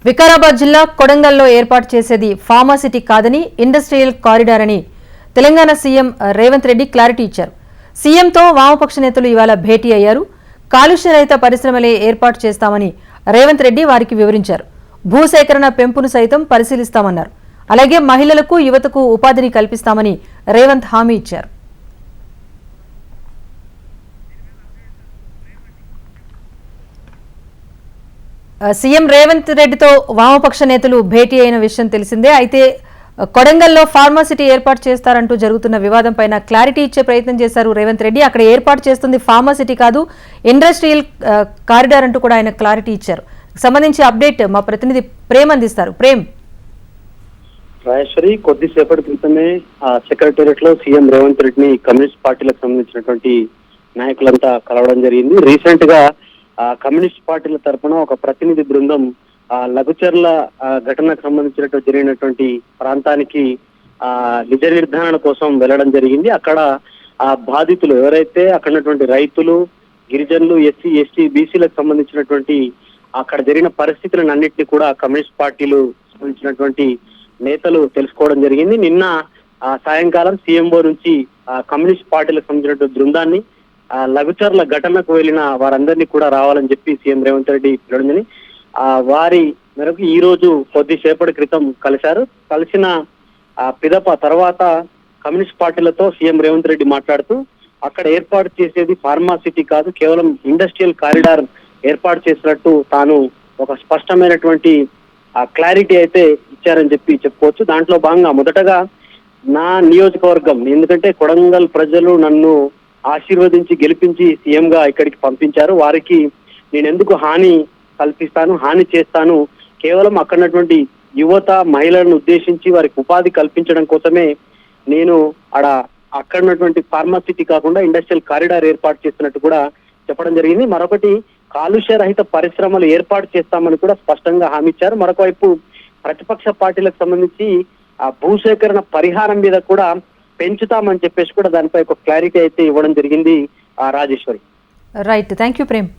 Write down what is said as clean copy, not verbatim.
వికారాబాద్ జిల్లా కొడంగల్లో ఏర్పాటు చేసేది ఫార్మాసిటీ కాదని ఇండస్ట్రియల్ కారిడార్ అని తెలంగాణ సీఎం రేవంత్ రెడ్డి క్లారిటీ ఇచ్చారు. సీఎంతో వామపక్ష నేతలు ఇవాళ భేటీ అయ్యారు. కాలుష్య రహిత పరిశ్రమలే ఏర్పాటు చేస్తామని రేవంత్ రెడ్డి వారికి వివరించారు. భూసేకరణ పెంపును సైతం పరిశీలిస్తామన్నారు. అలాగే మహిళలకు యువతకు ఉపాధిని కల్పిస్తామని రేవంత్ హామీ ఇచ్చారు. సీఎం రేవంత్ రెడ్డితో వామపక్ష నేతలు భేటీ అయిన విషయం తెలిసిందే. అయితే కొడంగల్లో ఫార్మాసిటీ ఏర్పాటు చేస్తారంటూ జరుగుతున్న వివాదం పైన క్లారిటీ ఇచ్చే ప్రయత్నం చేశారు రేవంత్ రెడ్డి. అక్కడ ఏర్పాటు చేస్తుంది ఫార్మాసిటీ కాదు, ఇండస్ట్రియల్ కారిడార్ అంటూ కూడా ఆయన క్లారిటీ ఇచ్చారు. సంబంధించి అప్డేట్ మా ప్రతినిధి ప్రేమ్ అందిస్తారు. ప్రేమ్. రాజేశ్వరి, కొద్దిసేపటి క్రితమే సెక్రటేరియట్ లో సీఎం రేవంత్ రెడ్డిని కమ్యూనిస్ట్ పార్టీలకు సంబంధించినటువంటి నాయకులంతా కలవడం జరిగింది. రీసెంట్ గా కమ్యూనిస్ట్ పార్టీల తరఫున ఒక ప్రతినిధి బృందం లఘుచర్ల ఘటనకు సంబంధించినటువంటి జరిగినటువంటి ప్రాంతానికి నిజ నిర్ధారణ కోసం వెళ్లడం జరిగింది. అక్కడ బాధితులు ఎవరైతే అక్కడ రైతులు, గిరిజనులు, ఎస్సీ, ఎస్టీ, బీసీలకు సంబంధించినటువంటి అక్కడ జరిగిన పరిస్థితులను అన్నింటినీ కూడా కమ్యూనిస్ట్ పార్టీలు సంబంధించినటువంటి నేతలు తెలుసుకోవడం జరిగింది. నిన్న సాయంకాలం సీఎంఓ నుంచి కమ్యూనిస్ట్ పార్టీలకు సంబంధించినటువంటి బృందాన్ని లఘుచర్ల ఘటనకు వెళ్లిన వారందరినీ కూడా రావాలని చెప్పి సీఎం రేవంత్ రెడ్డి పిలవడం. వారి మేరకు ఈ రోజు కొద్దిసేపటి క్రితం కలిసిన పిదప తర్వాత కమ్యూనిస్ట్ పార్టీలతో సీఎం రేవంత్ రెడ్డి మాట్లాడుతూ అక్కడ ఏర్పాటు చేసేది ఫార్మాసిటీ కాదు, కేవలం ఇండస్ట్రియల్ కారిడార్ ఏర్పాటు చేసినట్టు తాను ఒక స్పష్టమైనటువంటి క్లారిటీ అయితే ఇచ్చారని చెప్పుకోవచ్చు. దాంట్లో భాగంగా మొదటగా నా నియోజకవర్గం, ఎందుకంటే కొడంగల్ ప్రజలు నన్ను ఆశీర్వదించి గెలిపించి సీఎం గా ఇక్కడికి పంపించారు, వారికి నేను ఎందుకు హాని కల్పిస్తాను, హాని చేస్తాను, కేవలం అక్కడున్నటువంటి యువత, మహిళలను ఉద్దేశించి వారికి ఉపాధి కల్పించడం కోసమే నేను అక్కడున్నటువంటి ఫార్మాసిటీ కాకుండా ఇండస్ట్రియల్ కారిడార్ ఏర్పాటు చేస్తున్నట్టు కూడా చెప్పడం జరిగింది. మరొకటి, కాలుష్య రహిత పరిశ్రమలు ఏర్పాటు చేస్తామని కూడా స్పష్టంగా హామీ ఇచ్చారు. మరొక వైపు ప్రతిపక్ష పార్టీలకు సంబంధించి భూసేకరణ పరిహారం మీద కూడా పెంచుతామని చెప్పేసి కూడా దానిపై ఒక క్లారిటీ అయితే ఇవ్వడం జరిగింది. Rajeshwari. Right, thank you Prem.